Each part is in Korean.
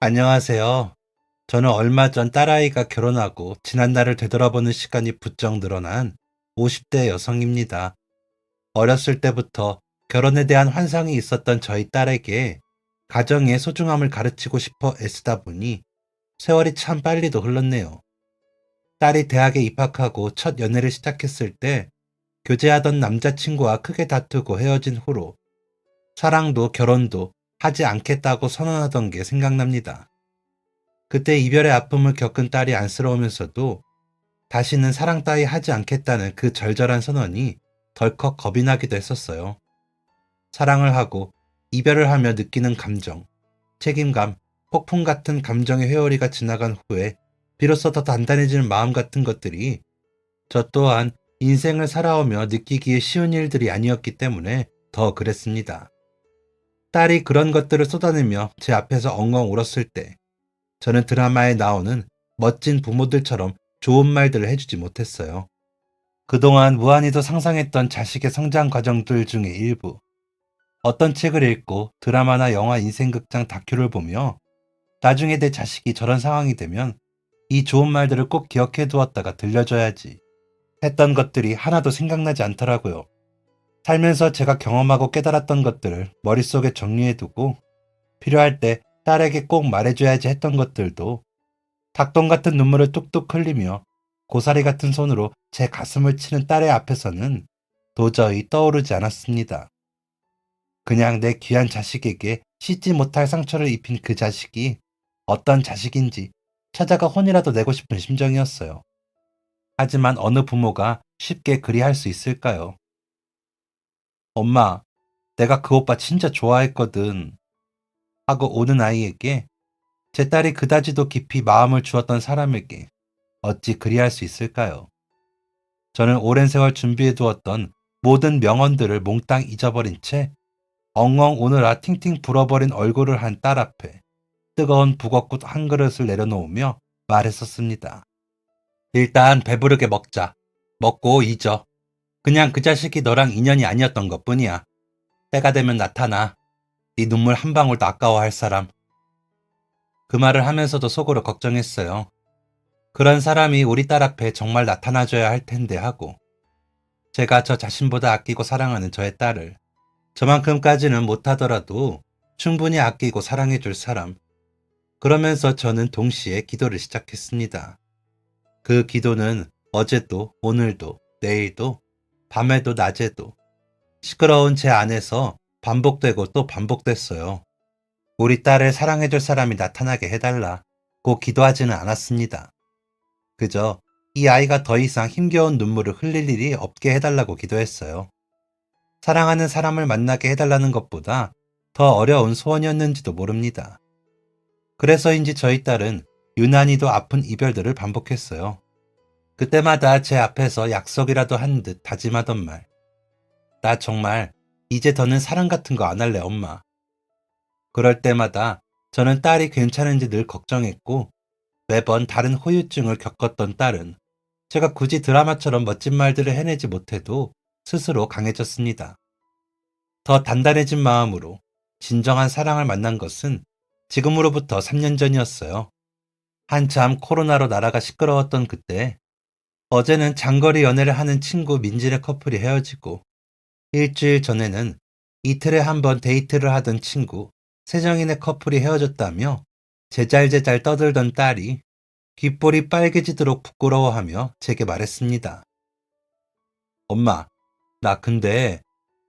안녕하세요. 저는 얼마 전 딸아이가 결혼하고 지난날을 되돌아보는 시간이 부쩍 늘어난 50대 여성입니다. 어렸을 때부터 결혼에 대한 환상이 있었던 저희 딸에게 가정의 소중함을 가르치고 싶어 애쓰다 보니 세월이 참 빨리도 흘렀네요. 딸이 대학에 입학하고 첫 연애를 시작했을 때 교제하던 남자친구와 크게 다투고 헤어진 후로 사랑도 결혼도 하지 않겠다고 선언하던 게 생각납니다. 그때 이별의 아픔을 겪은 딸이 안쓰러우면서도 다시는 사랑 따위 하지 않겠다는 그 절절한 선언이 덜컥 겁이 나기도 했었어요. 사랑을 하고 이별을 하며 느끼는 감정, 책임감, 폭풍 같은 감정의 회오리가 지나간 후에 비로소 더 단단해지는 마음 같은 것들이 저 또한 인생을 살아오며 느끼기에 쉬운 일들이 아니었기 때문에 더 그랬습니다. 딸이 그런 것들을 쏟아내며 제 앞에서 엉엉 울었을 때 저는 드라마에 나오는 멋진 부모들처럼 좋은 말들을 해주지 못했어요. 그동안 무한히도 상상했던 자식의 성장 과정들 중의 일부, 어떤 책을 읽고 드라마나 영화 인생극장 다큐를 보며 나중에 내 자식이 저런 상황이 되면 이 좋은 말들을 꼭 기억해 두었다가 들려줘야지 했던 것들이 하나도 생각나지 않더라고요. 살면서 제가 경험하고 깨달았던 것들을 머릿속에 정리해 두고 필요할 때 딸에게 꼭 말해줘야지 했던 것들도 닭똥 같은 눈물을 뚝뚝 흘리며 고사리 같은 손으로 제 가슴을 치는 딸의 앞에서는 도저히 떠오르지 않았습니다. 그냥 내 귀한 자식에게 씻지 못할 상처를 입힌 그 자식이 어떤 자식인지 찾아가 혼이라도 내고 싶은 심정이었어요. 하지만 어느 부모가 쉽게 그리할 수 있을까요? 엄마, 내가 그 오빠 진짜 좋아했거든. 하고 오는 아이에게 제 딸이 그다지도 깊이 마음을 주었던 사람에게 어찌 그리할 수 있을까요? 저는 오랜 세월 준비해 두었던 모든 명언들을 몽땅 잊어버린 채 엉엉 우느라 팅팅 불어버린 얼굴을 한 딸 앞에 뜨거운 북엇국 한 그릇을 내려놓으며 말했었습니다. 일단 배부르게 먹자. 먹고 잊어. 그냥 그 자식이 너랑 인연이 아니었던 것뿐이야. 때가 되면 나타나. 네 눈물 한 방울도 아까워할 사람. 그 말을 하면서도 속으로 걱정했어요. 그런 사람이 우리 딸 앞에 정말 나타나줘야 할 텐데 하고 제가 저 자신보다 아끼고 사랑하는 저의 딸을 저만큼까지는 못하더라도 충분히 아끼고 사랑해줄 사람. 그러면서 저는 동시에 기도를 시작했습니다. 그 기도는 어제도 오늘도 내일도 밤에도 낮에도 시끄러운 제 안에서 반복되고 또 반복됐어요. 우리 딸을 사랑해줄 사람이 나타나게 해달라고 기도하지는 않았습니다. 그저 이 아이가 더 이상 힘겨운 눈물을 흘릴 일이 없게 해달라고 기도했어요. 사랑하는 사람을 만나게 해달라는 것보다 더 어려운 소원이었는지도 모릅니다. 그래서인지 저희 딸은 유난히도 아픈 이별들을 반복했어요. 그때마다 제 앞에서 약속이라도 한 듯 다짐하던 말. 나 정말 이제 더는 사랑 같은 거 안 할래, 엄마. 그럴 때마다 저는 딸이 괜찮은지 늘 걱정했고 매번 다른 후유증을 겪었던 딸은 제가 굳이 드라마처럼 멋진 말들을 해내지 못해도 스스로 강해졌습니다. 더 단단해진 마음으로 진정한 사랑을 만난 것은 지금으로부터 3년 전이었어요. 한참 코로나로 나라가 시끄러웠던 그때 어제는 장거리 연애를 하는 친구 민지네 커플이 헤어지고 일주일 전에는 이틀에 한 번 데이트를 하던 친구 세정이네 커플이 헤어졌다며 제잘제잘 떠들던 딸이 귓볼이 빨개지도록 부끄러워하며 제게 말했습니다. 엄마, 나 근데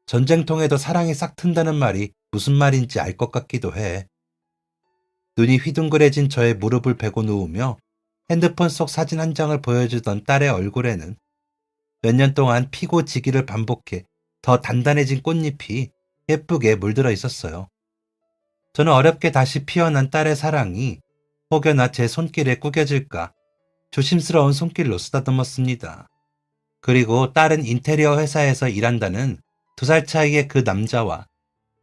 전쟁통에도 사랑이 싹 튼다는 말이 무슨 말인지 알 것 같기도 해. 눈이 휘둥그레진 저의 무릎을 베고 누우며 핸드폰 속 사진 한 장을 보여주던 딸의 얼굴에는 몇 년 동안 피고 지기를 반복해 더 단단해진 꽃잎이 예쁘게 물들어 있었어요. 저는 어렵게 다시 피어난 딸의 사랑이 혹여나 제 손길에 구겨질까 조심스러운 손길로 쓰다듬었습니다. 그리고 딸은 인테리어 회사에서 일한다는 2살 차이의 그 남자와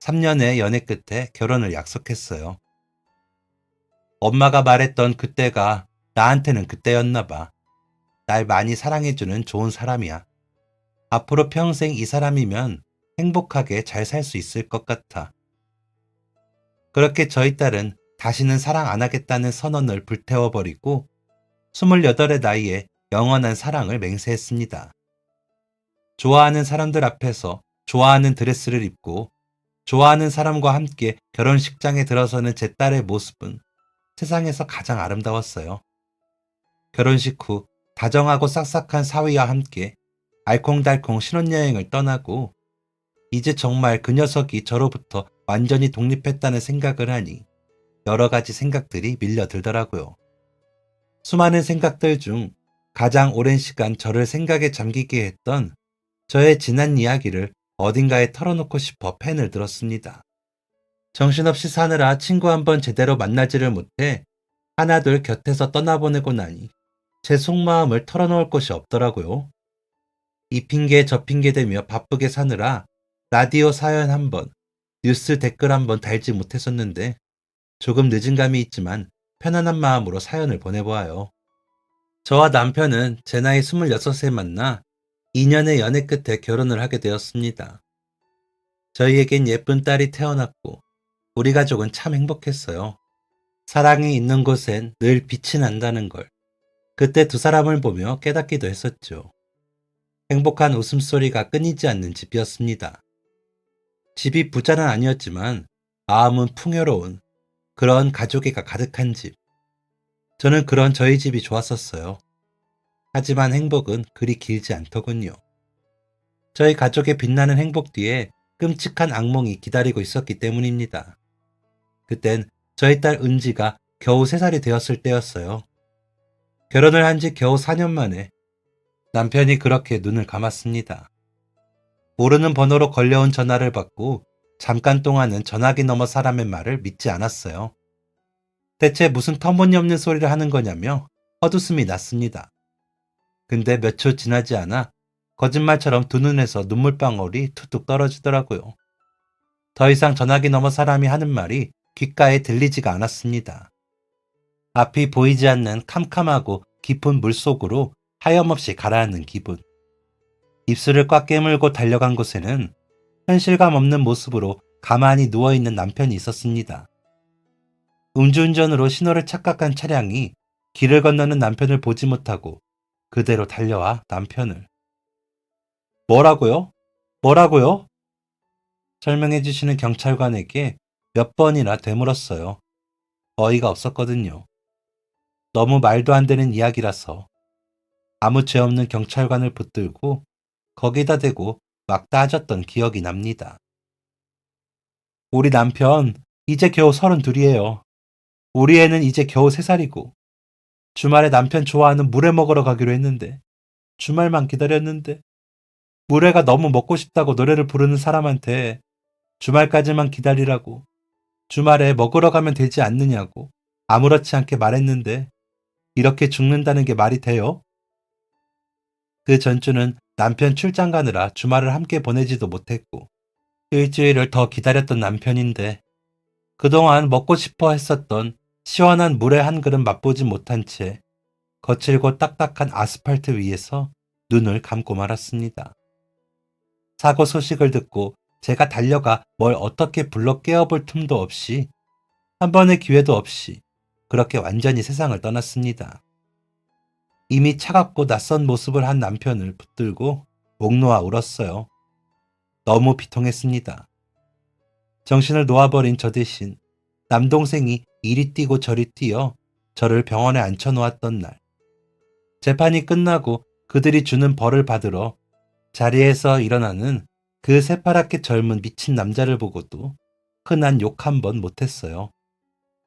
3년의 연애 끝에 결혼을 약속했어요. 엄마가 말했던 그때가 나한테는 그때였나 봐. 날 많이 사랑해주는 좋은 사람이야. 앞으로 평생 이 사람이면 행복하게 잘 살 수 있을 것 같아. 그렇게 저희 딸은 다시는 사랑 안 하겠다는 선언을 불태워버리고 28의 나이에 영원한 사랑을 맹세했습니다. 좋아하는 사람들 앞에서 좋아하는 드레스를 입고 좋아하는 사람과 함께 결혼식장에 들어서는 제 딸의 모습은 세상에서 가장 아름다웠어요. 결혼식 후 다정하고 싹싹한 사위와 함께 알콩달콩 신혼여행을 떠나고 이제 정말 그 녀석이 저로부터 완전히 독립했다는 생각을 하니 여러 가지 생각들이 밀려들더라고요. 수많은 생각들 중 가장 오랜 시간 저를 생각에 잠기게 했던 저의 지난 이야기를 어딘가에 털어놓고 싶어 펜을 들었습니다. 정신없이 사느라 친구 한 번 제대로 만나지를 못해 하나둘 곁에서 떠나보내고 나니 제 속마음을 털어놓을 곳이 없더라고요. 이 핑계 저 핑계 대며 바쁘게 사느라 라디오 사연 한 번, 뉴스 댓글 한 번 달지 못했었는데 조금 늦은 감이 있지만 편안한 마음으로 사연을 보내보아요. 저와 남편은 제 나이 26세 만나 2년의 연애 끝에 결혼을 하게 되었습니다. 저희에겐 예쁜 딸이 태어났고 우리 가족은 참 행복했어요. 사랑이 있는 곳엔 늘 빛이 난다는 걸 그때 두 사람을 보며 깨닫기도 했었죠. 행복한 웃음소리가 끊이지 않는 집이었습니다. 집이 부자는 아니었지만 마음은 풍요로운 그런 가족애가 가득한 집. 저는 그런 저희 집이 좋았었어요. 하지만 행복은 그리 길지 않더군요. 저희 가족의 빛나는 행복 뒤에 끔찍한 악몽이 기다리고 있었기 때문입니다. 그땐 저희 딸 은지가 겨우 3살이 되었을 때였어요. 결혼을 한 지 겨우 4년 만에 남편이 그렇게 눈을 감았습니다. 모르는 번호로 걸려온 전화를 받고 잠깐 동안은 전화기 너머 사람의 말을 믿지 않았어요. 대체 무슨 터무니없는 소리를 하는 거냐며 헛웃음이 났습니다. 근데 몇 초 지나지 않아 거짓말처럼 두 눈에서 눈물방울이 툭툭 떨어지더라고요. 더 이상 전화기 너머 사람이 하는 말이 귓가에 들리지가 않았습니다. 앞이 보이지 않는 캄캄하고 깊은 물속으로 하염없이 가라앉는 기분. 입술을 꽉 깨물고 달려간 곳에는 현실감 없는 모습으로 가만히 누워있는 남편이 있었습니다. 음주운전으로 신호를 착각한 차량이 길을 건너는 남편을 보지 못하고 그대로 달려와 남편을 뭐라고요? 뭐라고요? 설명해 주시는 경찰관에게 몇 번이나 되물었어요. 어이가 없었거든요. 너무 말도 안 되는 이야기라서 아무 죄 없는 경찰관을 붙들고 거기다 대고 막 따졌던 기억이 납니다. 우리 남편 이제 겨우 32이에요. 우리 애는 이제 겨우 3살이고 주말에 남편 좋아하는 물회 먹으러 가기로 했는데 주말만 기다렸는데 물회가 너무 먹고 싶다고 노래를 부르는 사람한테 주말까지만 기다리라고 주말에 먹으러 가면 되지 않느냐고 아무렇지 않게 말했는데 이렇게 죽는다는 게 말이 돼요? 그 전주는 남편 출장 가느라 주말을 함께 보내지도 못했고 일주일을 더 기다렸던 남편인데 그동안 먹고 싶어 했었던 시원한 물에 한 그릇 맛보지 못한 채 거칠고 딱딱한 아스팔트 위에서 눈을 감고 말았습니다. 사고 소식을 듣고 제가 달려가 뭘 어떻게 불러 깨워볼 틈도 없이 한 번의 기회도 없이 그렇게 완전히 세상을 떠났습니다. 이미 차갑고 낯선 모습을 한 남편을 붙들고 목 놓아 울었어요. 너무 비통했습니다. 정신을 놓아버린 저 대신 남동생이 이리 뛰고 저리 뛰어 저를 병원에 앉혀놓았던 날. 재판이 끝나고 그들이 주는 벌을 받으러 자리에서 일어나는 그 새파랗게 젊은 미친 남자를 보고도 흔한 욕 한 번 못했어요.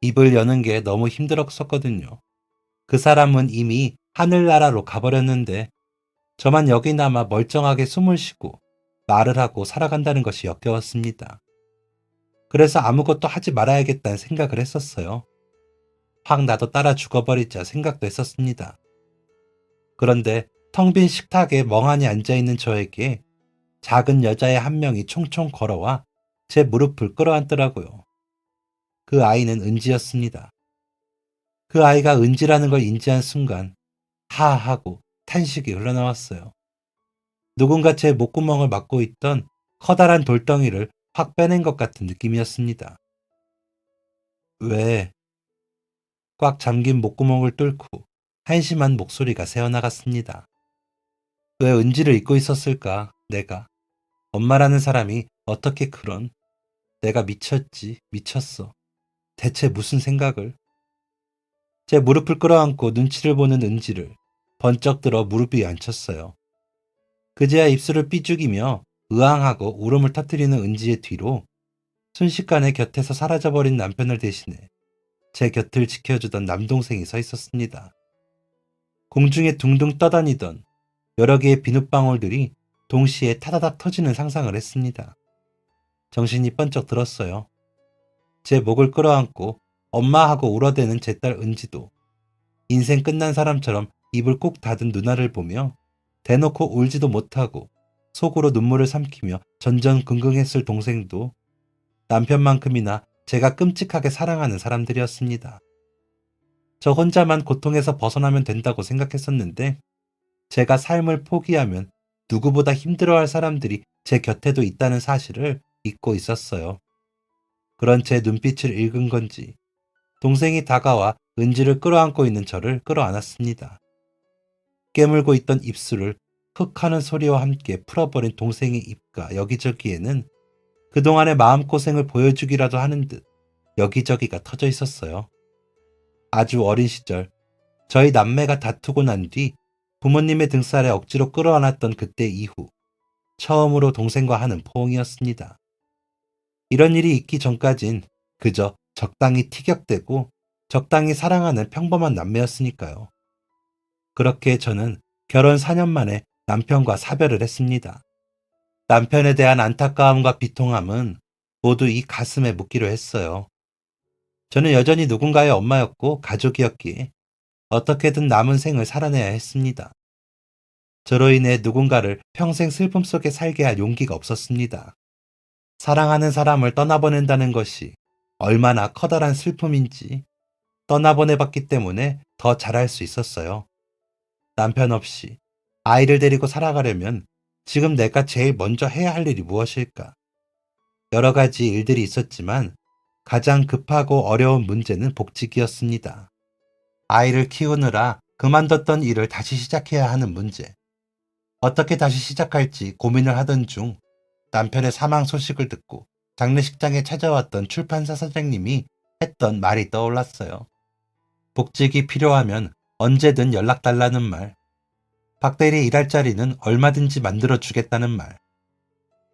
입을 여는 게 너무 힘들었었거든요. 그 사람은 이미 하늘나라로 가버렸는데 저만 여기 남아 멀쩡하게 숨을 쉬고 말을 하고 살아간다는 것이 역겨웠습니다. 그래서 아무것도 하지 말아야겠다는 생각을 했었어요. 확 나도 따라 죽어버리자 생각도 했었습니다. 그런데 텅 빈 식탁에 멍하니 앉아있는 저에게 작은 여자의 한 명이 총총 걸어와 제 무릎을 끌어안더라고요. 그 아이는 은지였습니다. 그 아이가 은지라는 걸 인지한 순간 하하하고 탄식이 흘러나왔어요. 누군가 제 목구멍을 막고 있던 커다란 돌덩이를 확 빼낸 것 같은 느낌이었습니다. 왜 꽉 잠긴 목구멍을 뚫고 한심한 목소리가 새어나갔습니다. 왜 은지를 잊고 있었을까, 내가. 엄마라는 사람이 어떻게 그런. 내가 미쳤지, 미쳤어. 대체 무슨 생각을. 제 무릎을 끌어안고 눈치를 보는 은지를 번쩍 들어 무릎 위에 앉혔어요. 그제야 입술을 삐죽이며 으앙하고 울음을 터뜨리는 은지의 뒤로 순식간에 곁에서 사라져버린 남편을 대신해 제 곁을 지켜주던 남동생이 서 있었습니다. 공중에 둥둥 떠다니던 여러 개의 비눗방울들이 동시에 타다닥 터지는 상상을 했습니다. 정신이 번쩍 들었어요. 제 목을 끌어안고 엄마 하고 울어대는 제 딸 은지도 인생 끝난 사람처럼 입을 꾹 닫은 누나를 보며 대놓고 울지도 못하고 속으로 눈물을 삼키며 전전긍긍했을 동생도 남편만큼이나 제가 끔찍하게 사랑하는 사람들이었습니다. 저 혼자만 고통에서 벗어나면 된다고 생각했었는데 제가 삶을 포기하면 누구보다 힘들어할 사람들이 제 곁에도 있다는 사실을 잊고 있었어요. 그런 제 눈빛을 읽은 건지 동생이 다가와 은지를 끌어안고 있는 저를 끌어안았습니다. 깨물고 있던 입술을 흑 하는 소리와 함께 풀어버린 동생의 입과 여기저기에는 그동안의 마음고생을 보여주기라도 하는 듯 여기저기가 터져 있었어요. 아주 어린 시절 저희 남매가 다투고 난 뒤 부모님의 등살에 억지로 끌어안았던 그때 이후 처음으로 동생과 하는 포옹이었습니다. 이런 일이 있기 전까진 그저 적당히 티격대고 적당히 사랑하는 평범한 남매였으니까요. 그렇게 저는 결혼 4년 만에 남편과 사별을 했습니다. 남편에 대한 안타까움과 비통함은 모두 이 가슴에 묻기로 했어요. 저는 여전히 누군가의 엄마였고 가족이었기에 어떻게든 남은 생을 살아내야 했습니다. 저로 인해 누군가를 평생 슬픔 속에 살게 할 용기가 없었습니다. 사랑하는 사람을 떠나보낸다는 것이 얼마나 커다란 슬픔인지 떠나보내봤기 때문에 더 잘할 수 있었어요. 남편 없이 아이를 데리고 살아가려면 지금 내가 제일 먼저 해야 할 일이 무엇일까? 여러 가지 일들이 있었지만 가장 급하고 어려운 문제는 복직이었습니다. 아이를 키우느라 그만뒀던 일을 다시 시작해야 하는 문제. 어떻게 다시 시작할지 고민을 하던 중 남편의 사망 소식을 듣고 장례식장에 찾아왔던 출판사 사장님이 했던 말이 떠올랐어요. 복직이 필요하면 언제든 연락달라는 말. 박대리 일할 자리는 얼마든지 만들어주겠다는 말.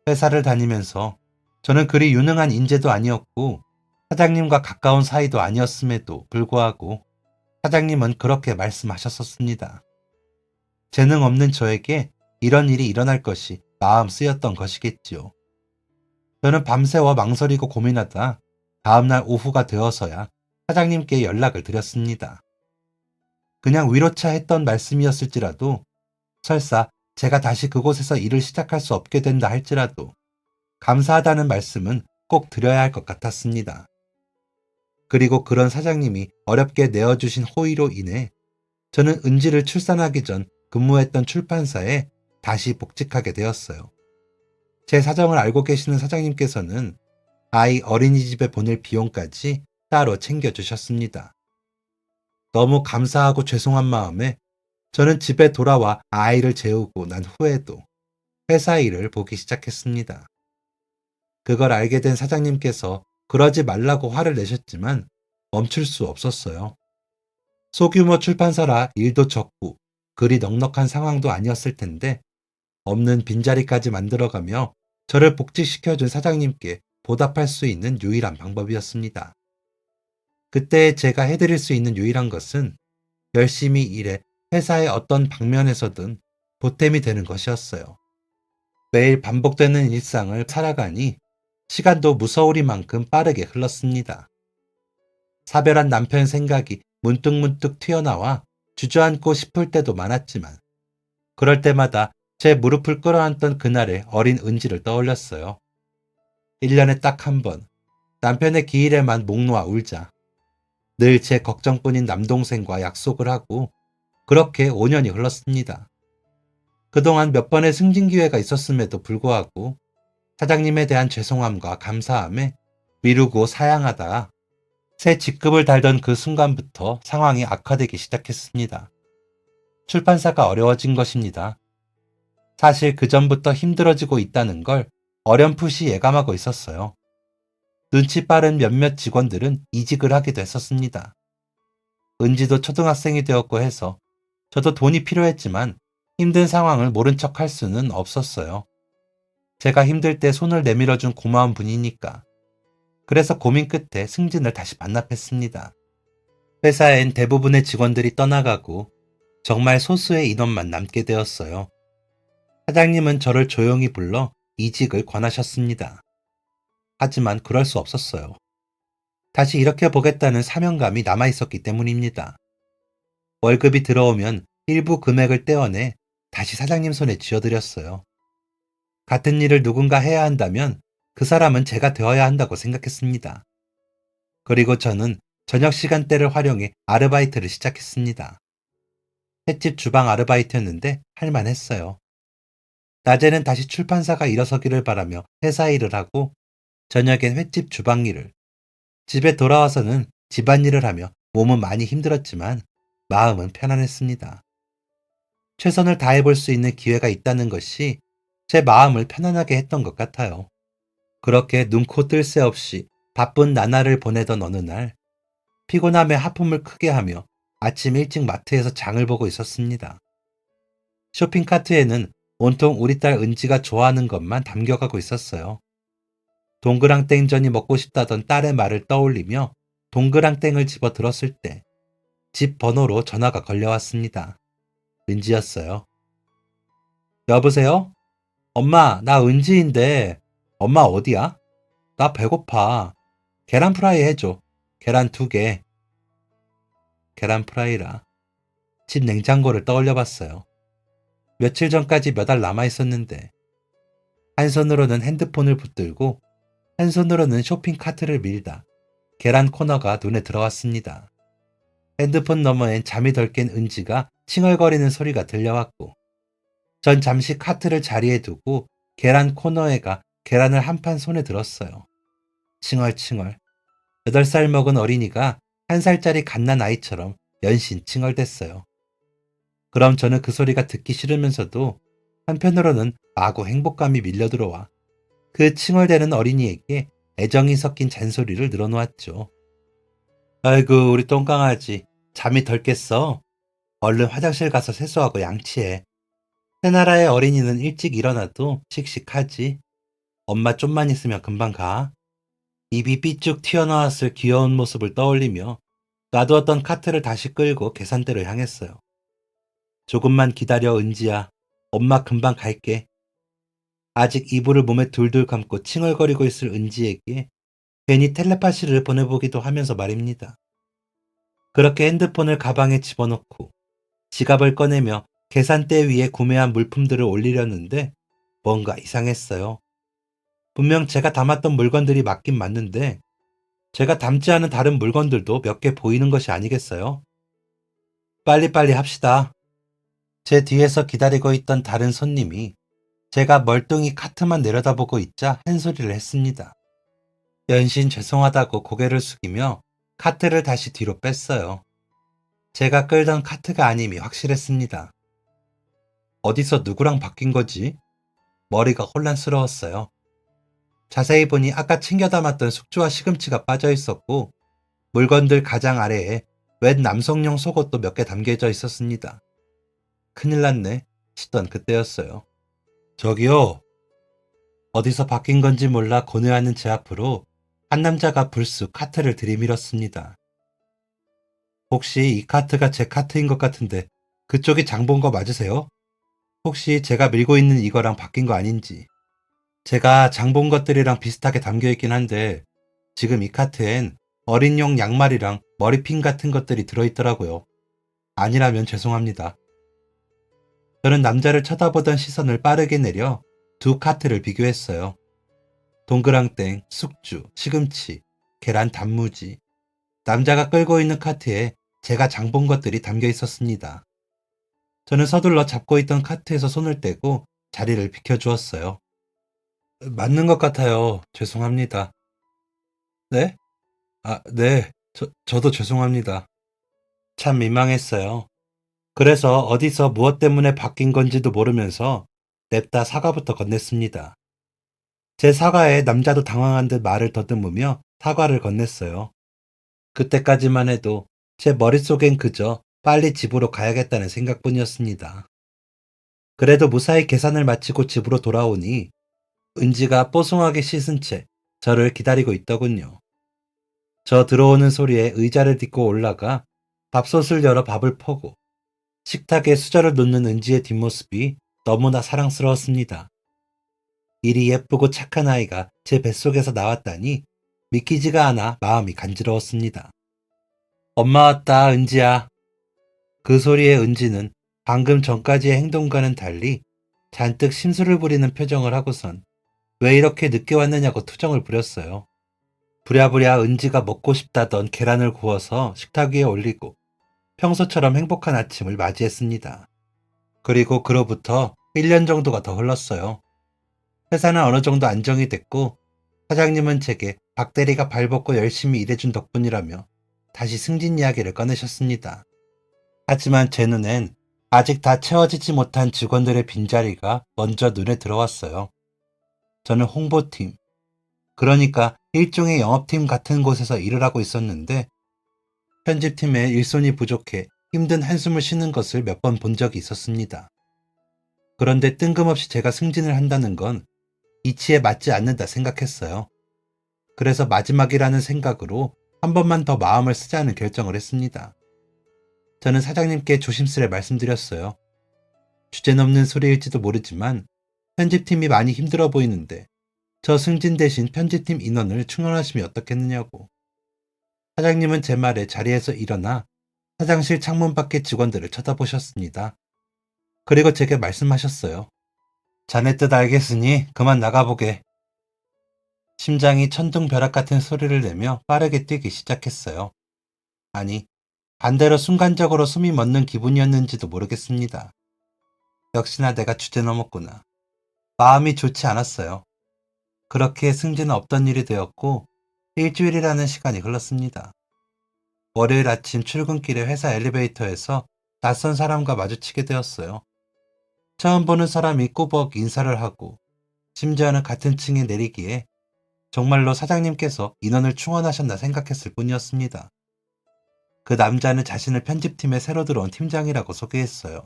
회사를 다니면서 저는 그리 유능한 인재도 아니었고 사장님과 가까운 사이도 아니었음에도 불구하고 사장님은 그렇게 말씀하셨었습니다. 재능 없는 저에게 이런 일이 일어날 것이 마음 쓰였던 것이겠지요. 저는 밤새워 망설이고 고민하다 다음날 오후가 되어서야 사장님께 연락을 드렸습니다. 그냥 위로차 했던 말씀이었을지라도 설사 제가 다시 그곳에서 일을 시작할 수 없게 된다 할지라도 감사하다는 말씀은 꼭 드려야 할 것 같았습니다. 그리고 그런 사장님이 어렵게 내어주신 호의로 인해 저는 은지를 출산하기 전 근무했던 출판사에 다시 복직하게 되었어요. 제 사정을 알고 계시는 사장님께서는 아이 어린이집에 보낼 비용까지 따로 챙겨주셨습니다. 너무 감사하고 죄송한 마음에 저는 집에 돌아와 아이를 재우고 난 후에도 회사 일을 보기 시작했습니다. 그걸 알게 된 사장님께서 그러지 말라고 화를 내셨지만 멈출 수 없었어요. 소규모 출판사라 일도 적고 글이 넉넉한 상황도 아니었을 텐데 없는 빈자리까지 만들어가며 저를 복직시켜준 사장님께 보답할 수 있는 유일한 방법이었습니다. 그때 제가 해드릴 수 있는 유일한 것은 열심히 일해 회사의 어떤 방면에서든 보탬이 되는 것이었어요. 매일 반복되는 일상을 살아가니 시간도 무서우리만큼 빠르게 흘렀습니다. 사별한 남편 생각이 문득문득 튀어나와 주저앉고 싶을 때도 많았지만 그럴 때마다 제 무릎을 끌어안던 그날의 어린 은지를 떠올렸어요. 1년에 딱 한 번 남편의 기일에만 목 놓아 울자. 늘 제 걱정뿐인 남동생과 약속을 하고 그렇게 5년이 흘렀습니다. 그동안 몇 번의 승진 기회가 있었음에도 불구하고 사장님에 대한 죄송함과 감사함에 미루고 사양하다가 새 직급을 달던 그 순간부터 상황이 악화되기 시작했습니다. 출판사가 어려워진 것입니다. 사실 그 전부터 힘들어지고 있다는 걸 어렴풋이 예감하고 있었어요. 눈치 빠른 몇몇 직원들은 이직을 하기도 했었습니다. 은지도 초등학생이 되었고 해서 저도 돈이 필요했지만 힘든 상황을 모른 척 할 수는 없었어요. 제가 힘들 때 손을 내밀어준 고마운 분이니까. 그래서 고민 끝에 승진을 다시 반납했습니다. 회사엔 대부분의 직원들이 떠나가고 정말 소수의 인원만 남게 되었어요. 사장님은 저를 조용히 불러 이직을 권하셨습니다. 하지만 그럴 수 없었어요. 다시 이렇게 보겠다는 사명감이 남아있었기 때문입니다. 월급이 들어오면 일부 금액을 떼어내 다시 사장님 손에 쥐어드렸어요. 같은 일을 누군가 해야 한다면 그 사람은 제가 되어야 한다고 생각했습니다. 그리고 저는 저녁 시간대를 활용해 아르바이트를 시작했습니다. 횟집 주방 아르바이트였는데 할만했어요. 낮에는 다시 출판사가 일어서기를 바라며 회사 일을 하고 저녁엔 횟집 주방 일을, 집에 돌아와서는 집안일을 하며 몸은 많이 힘들었지만 마음은 편안했습니다. 최선을 다해볼 수 있는 기회가 있다는 것이 제 마음을 편안하게 했던 것 같아요. 그렇게 눈코 뜰 새 없이 바쁜 나날을 보내던 어느 날, 피곤함에 하품을 크게 하며 아침 일찍 마트에서 장을 보고 있었습니다. 쇼핑카트에는 온통 우리 딸 은지가 좋아하는 것만 담겨가고 있었어요. 동그랑땡전이 먹고 싶다던 딸의 말을 떠올리며 동그랑땡을 집어 들었을 때 집 번호로 전화가 걸려왔습니다. 은지였어요. 여보세요? 엄마, 나 은지인데 엄마 어디야? 나 배고파. 계란 프라이 해줘. 계란 2개. 계란 프라이라. 집 냉장고를 떠올려 봤어요. 며칠 전까지 몇 알 남아 있었는데 한 손으로는 핸드폰을 붙들고 한 손으로는 쇼핑카트를 밀다 계란 코너가 눈에 들어왔습니다. 핸드폰 너머엔 잠이 덜 깬 은지가 칭얼거리는 소리가 들려왔고 전 잠시 카트를 자리에 두고 계란 코너에 가 계란을 한 판 손에 들었어요. 칭얼칭얼. 8살 먹은 어린이가 1살짜리 갓난 아이처럼 연신 칭얼댔어요. 그럼 저는 그 소리가 듣기 싫으면서도 한편으로는 마구 행복감이 밀려들어와 그 칭얼대는 어린이에게 애정이 섞인 잔소리를 늘어놓았죠. 아이고 우리 똥강아지 잠이 덜 깼어. 얼른 화장실 가서 세수하고 양치해. 새나라의 어린이는 일찍 일어나도 씩씩하지. 엄마 좀만 있으면 금방 가. 입이 삐쭉 튀어나왔을 귀여운 모습을 떠올리며 놔두었던 카트를 다시 끌고 계산대를 향했어요. 조금만 기다려 은지야. 엄마 금방 갈게. 아직 이불을 몸에 둘둘 감고 칭얼거리고 있을 은지에게 괜히 텔레파시를 보내보기도 하면서 말입니다. 그렇게 핸드폰을 가방에 집어넣고 지갑을 꺼내며 계산대 위에 구매한 물품들을 올리려는데 뭔가 이상했어요. 분명 제가 담았던 물건들이 맞긴 맞는데 제가 담지 않은 다른 물건들도 몇 개 보이는 것이 아니겠어요? 빨리빨리 합시다. 제 뒤에서 기다리고 있던 다른 손님이 제가 멀뚱히 카트만 내려다보고 있자 한 소리를 했습니다. 연신 죄송하다고 고개를 숙이며 카트를 다시 뒤로 뺐어요. 제가 끌던 카트가 아님이 확실했습니다. 어디서 누구랑 바뀐 거지? 머리가 혼란스러웠어요. 자세히 보니 아까 챙겨 담았던 숙주와 시금치가 빠져 있었고 물건들 가장 아래에 웬 남성용 속옷도 몇 개 담겨져 있었습니다. 큰일 났네 싶던 그때였어요. 저기요. 어디서 바뀐 건지 몰라 고뇌하는 제 앞으로 한 남자가 불쑥 카트를 들이밀었습니다. 혹시 이 카트가 제 카트인 것 같은데 그쪽이 장 본 거 맞으세요? 혹시 제가 밀고 있는 이거랑 바뀐 거 아닌지. 제가 장 본 것들이랑 비슷하게 담겨 있긴 한데 지금 이 카트엔 어린용 양말이랑 머리핀 같은 것들이 들어있더라고요. 아니라면 죄송합니다. 저는 남자를 쳐다보던 시선을 빠르게 내려 두 카트를 비교했어요. 동그랑땡, 숙주, 시금치, 계란 단무지. 남자가 끌고 있는 카트에 제가 장 본 것들이 담겨 있었습니다. 저는 서둘러 잡고 있던 카트에서 손을 떼고 자리를 비켜주었어요. 맞는 것 같아요. 죄송합니다. 네? 아, 네. 저도 죄송합니다. 참 민망했어요. 그래서 어디서 무엇 때문에 바뀐 건지도 모르면서 냅다 사과부터 건넸습니다. 제 사과에 남자도 당황한 듯 말을 더듬으며 사과를 건넸어요. 그때까지만 해도 제 머릿속엔 그저 빨리 집으로 가야겠다는 생각뿐이었습니다. 그래도 무사히 계산을 마치고 집으로 돌아오니 은지가 뽀송하게 씻은 채 저를 기다리고 있더군요. 저 들어오는 소리에 의자를 딛고 올라가 밥솥을 열어 밥을 퍼고 식탁에 수저를 놓는 은지의 뒷모습이 너무나 사랑스러웠습니다. 이리 예쁘고 착한 아이가 제 뱃속에서 나왔다니 믿기지가 않아 마음이 간지러웠습니다. 엄마 왔다, 은지야. 그 소리에 은지는 방금 전까지의 행동과는 달리 잔뜩 심술을 부리는 표정을 하고선 왜 이렇게 늦게 왔느냐고 투정을 부렸어요. 부랴부랴 은지가 먹고 싶다던 계란을 구워서 식탁 위에 올리고 평소처럼 행복한 아침을 맞이했습니다. 그리고 그로부터 1년 정도가 더 흘렀어요. 회사는 어느 정도 안정이 됐고 사장님은 제게 박 대리가 발벗고 열심히 일해준 덕분이라며 다시 승진 이야기를 꺼내셨습니다. 하지만 제 눈엔 아직 다 채워지지 못한 직원들의 빈자리가 먼저 눈에 들어왔어요. 저는 홍보팀, 그러니까 일종의 영업팀 같은 곳에서 일을 하고 있었는데 편집팀의 일손이 부족해 힘든 한숨을 쉬는 것을 몇 번 본 적이 있었습니다. 그런데 뜬금없이 제가 승진을 한다는 건 이치에 맞지 않는다 생각했어요. 그래서 마지막이라는 생각으로 한 번만 더 마음을 쓰자는 결정을 했습니다. 저는 사장님께 조심스레 말씀드렸어요. 주제넘는 소리일지도 모르지만 편집팀이 많이 힘들어 보이는데 저 승진 대신 편집팀 인원을 충원하시면 어떻겠느냐고. 사장님은 제 말에 자리에서 일어나 화장실 창문 밖의 직원들을 쳐다보셨습니다. 그리고 제게 말씀하셨어요. 자네 뜻 알겠으니 그만 나가보게. 심장이 천둥벼락 같은 소리를 내며 빠르게 뛰기 시작했어요. 아니, 반대로 순간적으로 숨이 멎는 기분이었는지도 모르겠습니다. 역시나 내가 주제 넘었구나. 마음이 좋지 않았어요. 그렇게 승진은 없던 일이 되었고 일주일이라는 시간이 흘렀습니다. 월요일 아침 출근길에 회사 엘리베이터에서 낯선 사람과 마주치게 되었어요. 처음 보는 사람이 꾸벅 인사를 하고 심지어는 같은 층에 내리기에 정말로 사장님께서 인원을 충원하셨나 생각했을 뿐이었습니다. 그 남자는 자신을 편집팀에 새로 들어온 팀장이라고 소개했어요.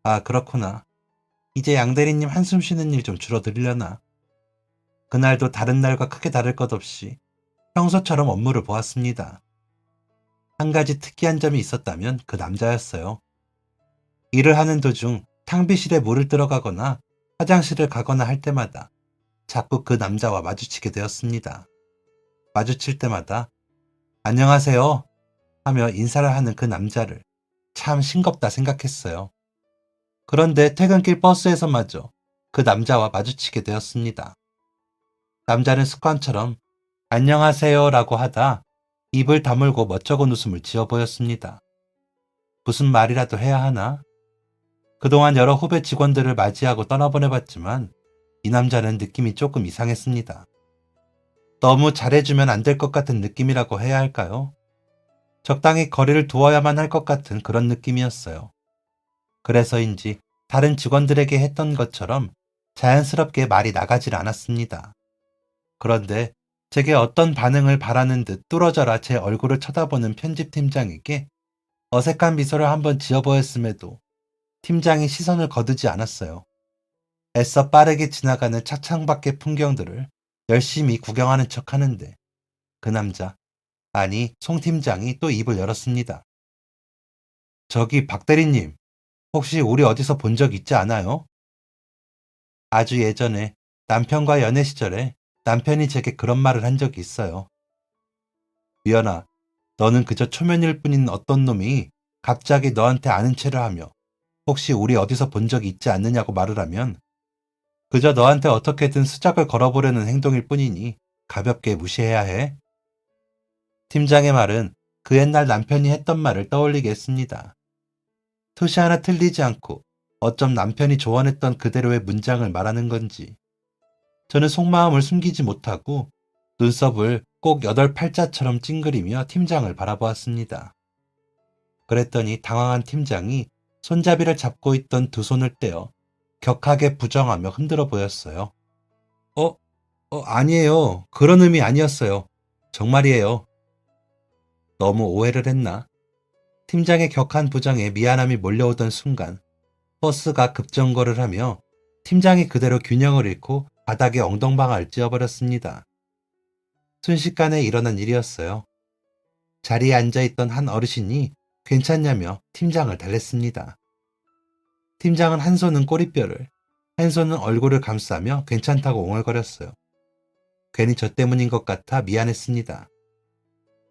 아, 그렇구나. 이제 양 대리님 한숨 쉬는 일 좀 줄어들려나. 그날도 다른 날과 크게 다를 것 없이 평소처럼 업무를 보았습니다. 한 가지 특이한 점이 있었다면 그 남자였어요. 일을 하는 도중 탕비실에 물을 들어가거나 화장실을 가거나 할 때마다 자꾸 그 남자와 마주치게 되었습니다. 마주칠 때마다 안녕하세요 하며 인사를 하는 그 남자를 참 싱겁다 생각했어요. 그런데 퇴근길 버스에서마저 그 남자와 마주치게 되었습니다. 남자는 습관처럼 안녕하세요라고 하다 입을 다물고 멋쩍은 웃음을 지어 보였습니다. 무슨 말이라도 해야 하나? 그동안 여러 후배 직원들을 맞이하고 떠나보내봤지만 이 남자는 느낌이 조금 이상했습니다. 너무 잘해주면 안 될 것 같은 느낌이라고 해야 할까요? 적당히 거리를 두어야만 할 것 같은 그런 느낌이었어요. 그래서인지 다른 직원들에게 했던 것처럼 자연스럽게 말이 나가질 않았습니다. 그런데 제게 어떤 반응을 바라는 듯 뚫어져라 제 얼굴을 쳐다보는 편집팀장에게 어색한 미소를 한번 지어보였음에도 팀장이 시선을 거두지 않았어요. 애써 빠르게 지나가는 차창 밖의 풍경들을 열심히 구경하는 척 하는데 그 남자, 아니 송 팀장이 또 입을 열었습니다. 저기 박 대리님, 혹시 우리 어디서 본 적 있지 않아요? 아주 예전에 남편과 연애 시절에 남편이 제게 그런 말을 한 적이 있어요. 미연아, 너는 그저 초면일 뿐인 어떤 놈이 갑자기 너한테 아는 체를 하며 혹시 우리 어디서 본 적이 있지 않느냐고 말을 하면 그저 너한테 어떻게든 수작을 걸어보려는 행동일 뿐이니 가볍게 무시해야 해. 팀장의 말은 그 옛날 남편이 했던 말을 떠올리게 했습니다. 토시 하나 틀리지 않고 어쩜 남편이 조언했던 그대로의 문장을 말하는 건지. 저는 속마음을 숨기지 못하고 눈썹을 꼭 여덟 팔자처럼 찡그리며 팀장을 바라보았습니다. 그랬더니 당황한 팀장이 손잡이를 잡고 있던 두 손을 떼어 격하게 부정하며 흔들어 보였어요. 어, 아니에요. 그런 의미 아니었어요. 정말이에요. 너무 오해를 했나? 팀장의 격한 부정에 미안함이 몰려오던 순간 버스가 급정거를 하며 팀장이 그대로 균형을 잃고 바닥에 엉덩방아를 찧어버렸습니다. 순식간에 일어난 일이었어요. 자리에 앉아있던 한 어르신이 괜찮냐며 팀장을 달랬습니다. 팀장은 한 손은 꼬리뼈를, 한 손은 얼굴을 감싸며 괜찮다고 옹알거렸어요. 괜히 저 때문인 것 같아 미안했습니다.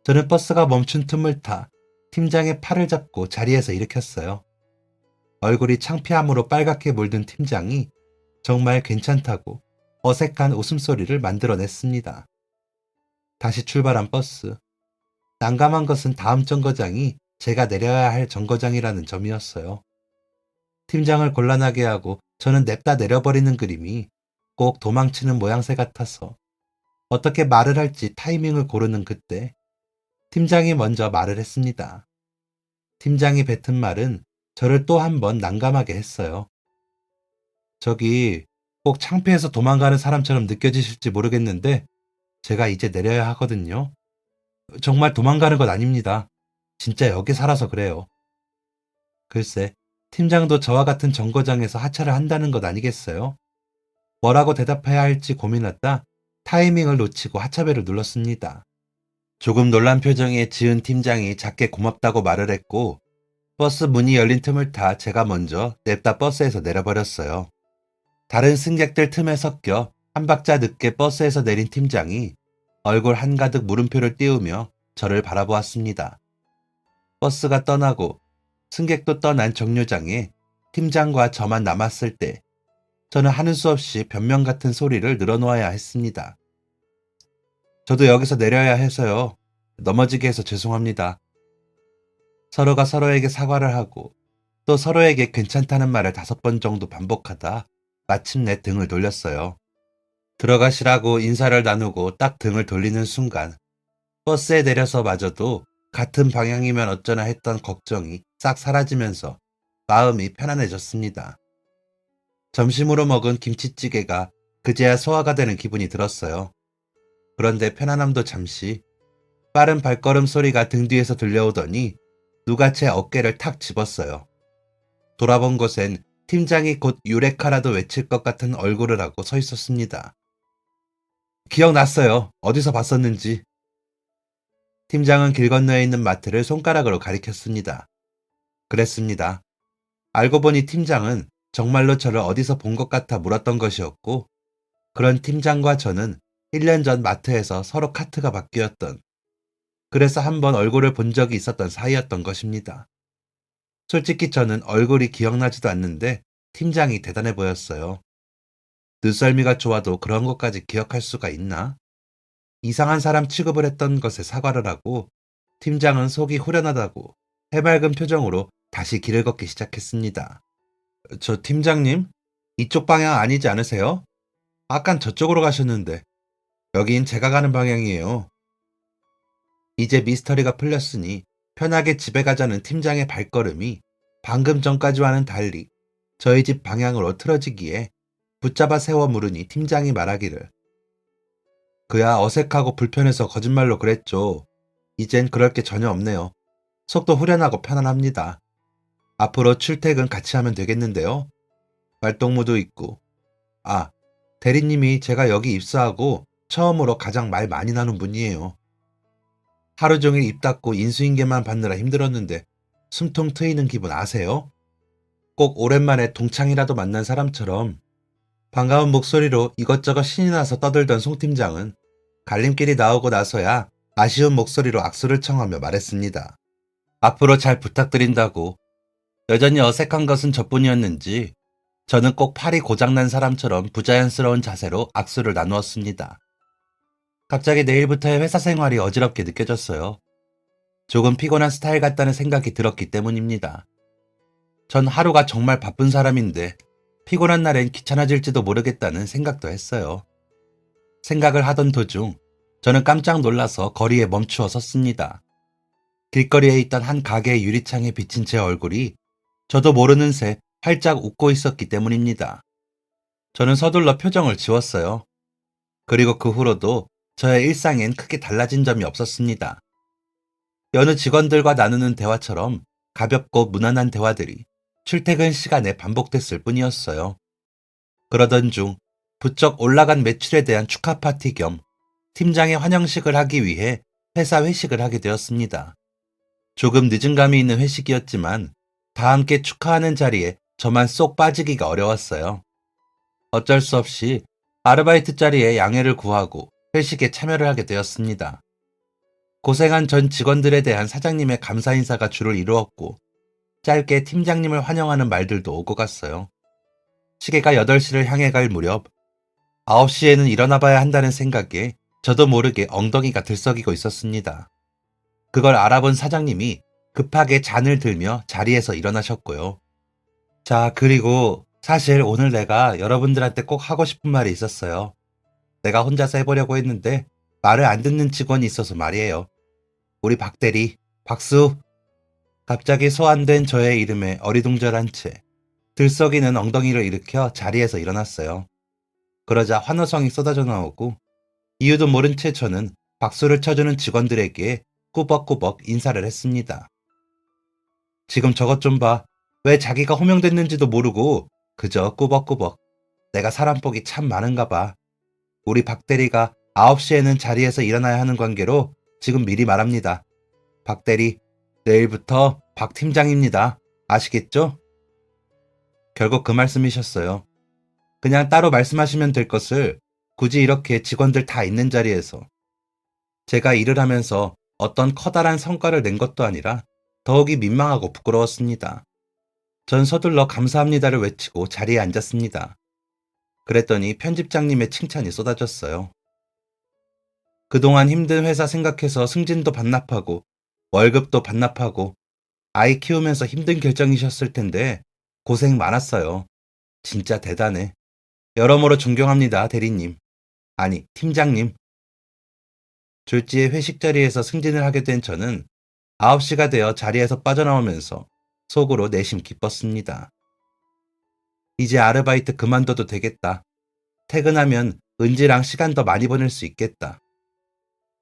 저는 버스가 멈춘 틈을 타 팀장의 팔을 잡고 자리에서 일으켰어요. 얼굴이 창피함으로 빨갛게 물든 팀장이 정말 괜찮다고 어색한 웃음소리를 만들어냈습니다. 다시 출발한 버스. 난감한 것은 다음 정거장이 제가 내려야 할 정거장이라는 점이었어요. 팀장을 곤란하게 하고 저는 냅다 내려버리는 그림이 꼭 도망치는 모양새 같아서 어떻게 말을 할지 타이밍을 고르는 그때 팀장이 먼저 말을 했습니다. 팀장이 뱉은 말은 저를 또 한 번 난감하게 했어요. 저기 꼭 창피해서 도망가는 사람처럼 느껴지실지 모르겠는데 제가 이제 내려야 하거든요. 정말 도망가는 것 아닙니다. 진짜 여기 살아서 그래요. 글쎄, 팀장도 저와 같은 정거장에서 하차를 한다는 것 아니겠어요? 뭐라고 대답해야 할지 고민하다 타이밍을 놓치고 하차벨을 눌렀습니다. 조금 놀란 표정에 지은 팀장이 작게 고맙다고 말을 했고 버스 문이 열린 틈을 타 제가 먼저 냅다 버스에서 내려버렸어요. 다른 승객들 틈에 섞여 한 박자 늦게 버스에서 내린 팀장이 얼굴 한가득 물음표를 띄우며 저를 바라보았습니다. 버스가 떠나고 승객도 떠난 정류장에 팀장과 저만 남았을 때 저는 하는 수 없이 변명 같은 소리를 늘어놓아야 했습니다. 저도 여기서 내려야 해서요. 넘어지게 해서 죄송합니다. 서로가 서로에게 사과를 하고 또 서로에게 괜찮다는 말을 5번 정도 반복하다 마침내 등을 돌렸어요. 들어가시라고 인사를 나누고 딱 등을 돌리는 순간 버스에 내려서 마저도 같은 방향이면 어쩌나 했던 걱정이 싹 사라지면서 마음이 편안해졌습니다. 점심으로 먹은 김치찌개가 그제야 소화가 되는 기분이 들었어요. 그런데 편안함도 잠시 빠른 발걸음 소리가 등 뒤에서 들려오더니 누가 제 어깨를 탁 집었어요. 돌아본 곳엔 팀장이 곧 유레카라도 외칠 것 같은 얼굴을 하고 서 있었습니다. 기억났어요. 어디서 봤었는지. 팀장은 길 건너에 있는 마트를 손가락으로 가리켰습니다. 그랬습니다. 알고 보니 팀장은 정말로 저를 어디서 본 것 같아 물었던 것이었고 그런 팀장과 저는 1년 전 마트에서 서로 카트가 바뀌었던 그래서 한번 얼굴을 본 적이 있었던 사이였던 것입니다. 솔직히 저는 얼굴이 기억나지도 않는데 팀장이 대단해 보였어요. 눈썰미가 좋아도 그런 것까지 기억할 수가 있나? 이상한 사람 취급을 했던 것에 사과를 하고 팀장은 속이 후련하다고 해맑은 표정으로 다시 길을 걷기 시작했습니다. 저 팀장님? 이쪽 방향 아니지 않으세요? 아깐 저쪽으로 가셨는데 여긴 제가 가는 방향이에요. 이제 미스터리가 풀렸으니 편하게 집에 가자는 팀장의 발걸음이 방금 전까지와는 달리 저희 집 방향으로 틀어지기에 붙잡아 세워 물으니 팀장이 말하기를 그야 어색하고 불편해서 거짓말로 그랬죠. 이젠 그럴 게 전혀 없네요. 속도 후련하고 편안합니다. 앞으로 출퇴근 같이 하면 되겠는데요. 말동무도 있고. 아, 대리님이 제가 여기 입사하고 처음으로 가장 말 많이 나눈 분이에요. 하루 종일 입 닫고 인수인계만 받느라 힘들었는데 숨통 트이는 기분 아세요? 꼭 오랜만에 동창이라도 만난 사람처럼 반가운 목소리로 이것저것 신이 나서 떠들던 송 팀장은 갈림길이 나오고 나서야 아쉬운 목소리로 악수를 청하며 말했습니다. 앞으로 잘 부탁드린다고. 여전히 어색한 것은 저뿐이었는지 저는 꼭 팔이 고장난 사람처럼 부자연스러운 자세로 악수를 나누었습니다. 갑자기 내일부터의 회사 생활이 어지럽게 느껴졌어요. 조금 피곤한 스타일 같다는 생각이 들었기 때문입니다. 전 하루가 정말 바쁜 사람인데 피곤한 날엔 귀찮아질지도 모르겠다는 생각도 했어요. 생각을 하던 도중 저는 깜짝 놀라서 거리에 멈추어 섰습니다. 길거리에 있던 한 가게의 유리창에 비친 제 얼굴이 저도 모르는 새 활짝 웃고 있었기 때문입니다. 저는 서둘러 표정을 지웠어요. 그리고 그 후로도 저의 일상엔 크게 달라진 점이 없었습니다. 여느 직원들과 나누는 대화처럼 가볍고 무난한 대화들이 출퇴근 시간에 반복됐을 뿐이었어요. 그러던 중 부쩍 올라간 매출에 대한 축하 파티 겸 팀장의 환영식을 하기 위해 회사 회식을 하게 되었습니다. 조금 늦은 감이 있는 회식이었지만 다 함께 축하하는 자리에 저만 쏙 빠지기가 어려웠어요. 어쩔 수 없이 아르바이트 자리에 양해를 구하고 회식에 참여를 하게 되었습니다. 고생한 전 직원들에 대한 사장님의 감사 인사가 주를 이루었고 짧게 팀장님을 환영하는 말들도 오고 갔어요. 시계가 8시를 향해 갈 무렵 9시에는 일어나 봐야 한다는 생각에 저도 모르게 엉덩이가 들썩이고 있었습니다. 그걸 알아본 사장님이 급하게 잔을 들며 자리에서 일어나셨고요. 자, 그리고 사실 오늘 내가 여러분들한테 꼭 하고 싶은 말이 있었어요. 내가 혼자서 해보려고 했는데 말을 안 듣는 직원이 있어서 말이에요. 우리 박대리, 박수! 갑자기 소환된 저의 이름에 어리둥절한 채 들썩이는 엉덩이를 일으켜 자리에서 일어났어요. 그러자 환호성이 쏟아져 나오고 이유도 모른 채 저는 박수를 쳐주는 직원들에게 꾸벅꾸벅 인사를 했습니다. 지금 저것 좀 봐. 왜 자기가 호명됐는지도 모르고 그저 꾸벅꾸벅. 내가 사람 복이 참 많은가 봐. 우리 박 대리가 9시에는 자리에서 일어나야 하는 관계로 지금 미리 말합니다. 박 대리, 내일부터 박 팀장입니다. 아시겠죠? 결국 그 말씀이셨어요. 그냥 따로 말씀하시면 될 것을 굳이 이렇게 직원들 다 있는 자리에서 제가 일을 하면서 어떤 커다란 성과를 낸 것도 아니라 더욱이 민망하고 부끄러웠습니다. 전 서둘러 감사합니다를 외치고 자리에 앉았습니다. 그랬더니 편집장님의 칭찬이 쏟아졌어요. 그동안 힘든 회사 생각해서 승진도 반납하고 월급도 반납하고 아이 키우면서 힘든 결정이셨을 텐데 고생 많았어요. 진짜 대단해. 여러모로 존경합니다, 대리님. 아니, 팀장님. 졸지에 회식 자리에서 승진을 하게 된 저는 9시가 되어 자리에서 빠져나오면서 속으로 내심 기뻤습니다. 이제 아르바이트 그만둬도 되겠다. 퇴근하면 은지랑 시간 더 많이 보낼 수 있겠다.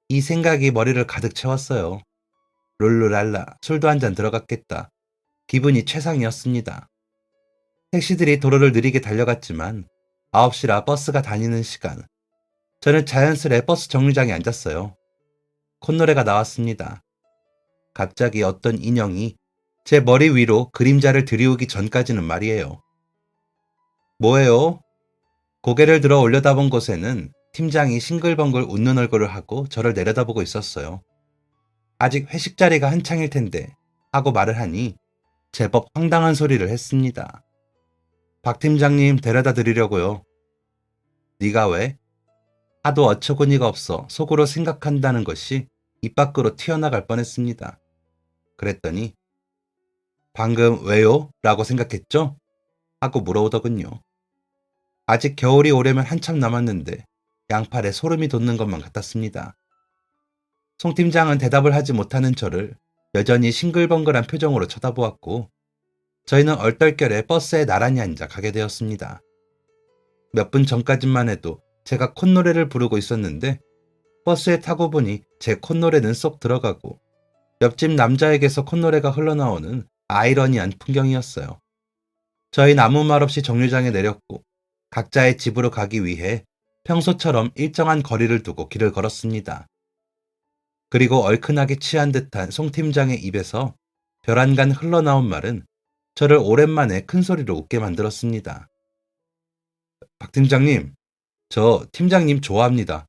이 생각이 머리를 가득 채웠어요. 룰루랄라, 술도 한 잔 들어갔겠다. 기분이 최상이었습니다. 택시들이 도로를 느리게 달려갔지만 9시라 버스가 다니는 시간. 저는 자연스레 버스 정류장에 앉았어요. 콧노래가 나왔습니다. 갑자기 어떤 인형이 제 머리 위로 그림자를 들이우기 전까지는 말이에요. 뭐예요? 고개를 들어 올려다본 곳에는 팀장이 싱글벙글 웃는 얼굴을 하고 저를 내려다보고 있었어요. 아직 회식 자리가 한창일 텐데 하고 말을 하니 제법 황당한 소리를 했습니다. 박 팀장님 데려다 드리려고요. 네가 왜? 하도 어처구니가 없어 속으로 생각한다는 것이 입 밖으로 튀어나갈 뻔했습니다. 그랬더니 방금 왜요? 라고 생각했죠? 하고 물어오더군요. 아직 겨울이 오려면 한참 남았는데 양팔에 소름이 돋는 것만 같았습니다. 송 팀장은 대답을 하지 못하는 저를 여전히 싱글벙글한 표정으로 쳐다보았고 저희는 얼떨결에 버스에 나란히 앉아 가게 되었습니다. 몇 분 전까지만 해도 제가 콧노래를 부르고 있었는데 버스에 타고 보니 제 콧노래는 쏙 들어가고 옆집 남자에게서 콧노래가 흘러나오는 아이러니한 풍경이었어요. 저희는 아무 말 없이 정류장에 내렸고 각자의 집으로 가기 위해 평소처럼 일정한 거리를 두고 길을 걸었습니다. 그리고 얼큰하게 취한 듯한 송 팀장의 입에서 벼란간 흘러나온 말은 저를 오랜만에 큰 소리로 웃게 만들었습니다. 박 팀장님, 저 팀장님 좋아합니다.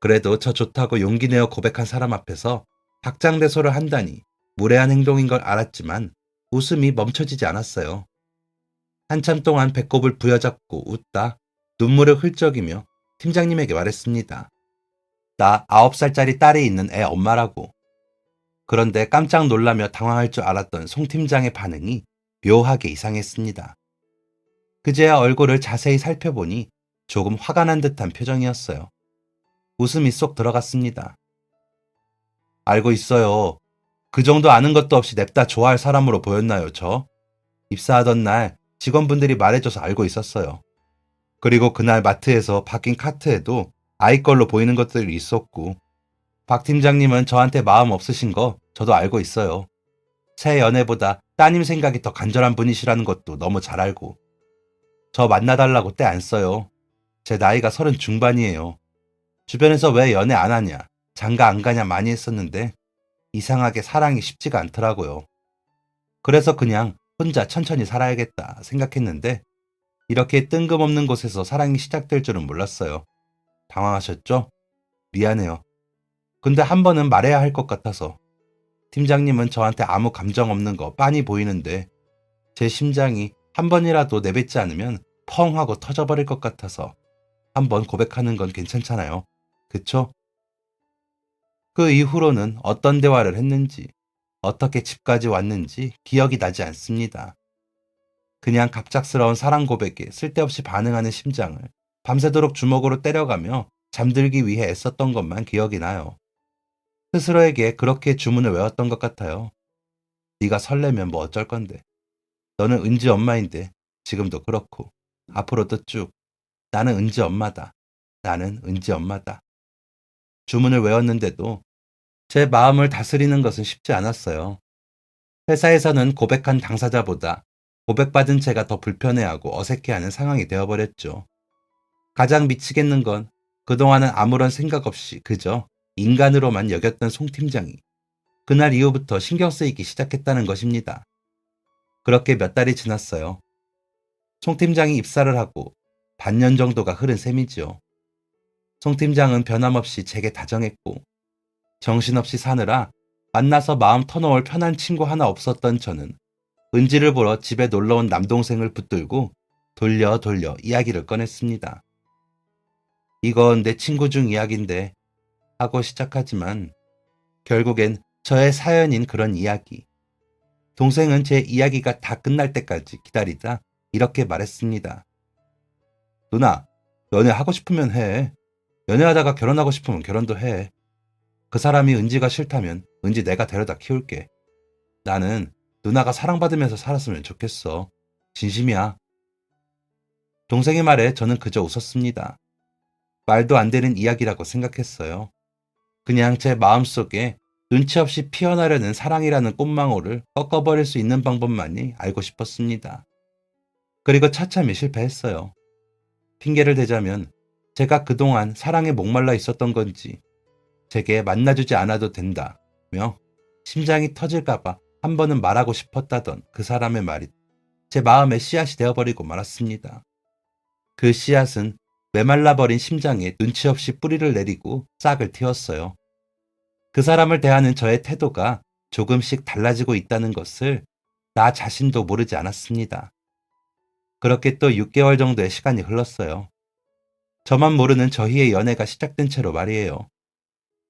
그래도 저 좋다고 용기 내어 고백한 사람 앞에서 박장대소를 한다니 무례한 행동인 걸 알았지만 웃음이 멈춰지지 않았어요. 한참 동안 배꼽을 부여잡고 웃다 눈물을 흘적이며 팀장님에게 말했습니다. 나 9살짜리 딸이 있는 애 엄마라고. 그런데 깜짝 놀라며 당황할 줄 알았던 송 팀장의 반응이 묘하게 이상했습니다. 그제야 얼굴을 자세히 살펴보니 조금 화가 난 듯한 표정이었어요. 웃음이 쏙 들어갔습니다. 알고 있어요. 그 정도 아는 것도 없이 냅다 좋아할 사람으로 보였나요, 저? 입사하던 날 직원분들이 말해줘서 알고 있었어요. 그리고 그날 마트에서 바뀐 카트에도 아이 걸로 보이는 것들이 있었고, 박 팀장님은 저한테 마음 없으신 거 저도 알고 있어요. 새 연애보다 따님 생각이 더 간절한 분이시라는 것도 너무 잘 알고. 저 만나달라고 때 안 써요. 제 나이가 30 중반이에요. 주변에서 왜 연애 안 하냐, 장가 안 가냐 많이 했었는데 이상하게 사랑이 쉽지가 않더라고요. 그래서 그냥 혼자 천천히 살아야겠다 생각했는데 이렇게 뜬금없는 곳에서 사랑이 시작될 줄은 몰랐어요. 당황하셨죠? 미안해요. 근데 한 번은 말해야 할 것 같아서. 팀장님은 저한테 아무 감정 없는 거 빤히 보이는데 제 심장이 한 번이라도 내뱉지 않으면 펑 하고 터져버릴 것 같아서 한 번 고백하는 건 괜찮잖아요. 그쵸? 그 이후로는 어떤 대화를 했는지, 어떻게 집까지 왔는지 기억이 나지 않습니다. 그냥 갑작스러운 사랑 고백에 쓸데없이 반응하는 심장을 밤새도록 주먹으로 때려가며 잠들기 위해 애썼던 것만 기억이 나요. 스스로에게 그렇게 주문을 외웠던 것 같아요. 네가 설레면 뭐 어쩔 건데. 너는 은지 엄마인데 지금도 그렇고 앞으로도 쭉 나는 은지 엄마다. 나는 은지 엄마다. 주문을 외웠는데도 제 마음을 다스리는 것은 쉽지 않았어요. 회사에서는 고백한 당사자보다 고백받은 제가 더 불편해하고 어색해하는 상황이 되어버렸죠. 가장 미치겠는 건 그동안은 아무런 생각 없이 그저 인간으로만 여겼던 송 팀장이 그날 이후부터 신경 쓰이기 시작했다는 것입니다. 그렇게 몇 달이 지났어요. 송 팀장이 입사를 하고 반년 정도가 흐른 셈이지요. 송 팀장은 변함없이 제게 다정했고 정신없이 사느라 만나서 마음 터놓을 편한 친구 하나 없었던 저는 은지를 보러 집에 놀러온 남동생을 붙들고 돌려 이야기를 꺼냈습니다. 이건 내 친구 중 이야기인데 하고 시작하지만 결국엔 저의 사연인 그런 이야기. 동생은 제 이야기가 다 끝날 때까지 기다리다 이렇게 말했습니다. 누나, 연애하고 싶으면 해. 연애하다가 결혼하고 싶으면 결혼도 해. 그 사람이 은지가 싫다면 은지 내가 데려다 키울게. 나는 누나가 사랑받으면서 살았으면 좋겠어. 진심이야. 동생의 말에 저는 그저 웃었습니다. 말도 안 되는 이야기라고 생각했어요. 그냥 제 마음속에 눈치 없이 피어나려는 사랑이라는 꽃망울을 꺾어버릴 수 있는 방법만이 알고 싶었습니다. 그리고 차참히 실패했어요. 핑계를 대자면 제가 그동안 사랑에 목말라 있었던 건지 제게 만나주지 않아도 된다며 심장이 터질까봐 한 번은 말하고 싶었다던 그 사람의 말이 제 마음에 씨앗이 되어버리고 말았습니다. 그 씨앗은 메말라버린 심장에 눈치 없이 뿌리를 내리고 싹을 틔웠어요. 그 사람을 대하는 저의 태도가 조금씩 달라지고 있다는 것을 나 자신도 모르지 않았습니다. 그렇게 또 6개월 정도의 시간이 흘렀어요. 저만 모르는 저희의 연애가 시작된 채로 말이에요.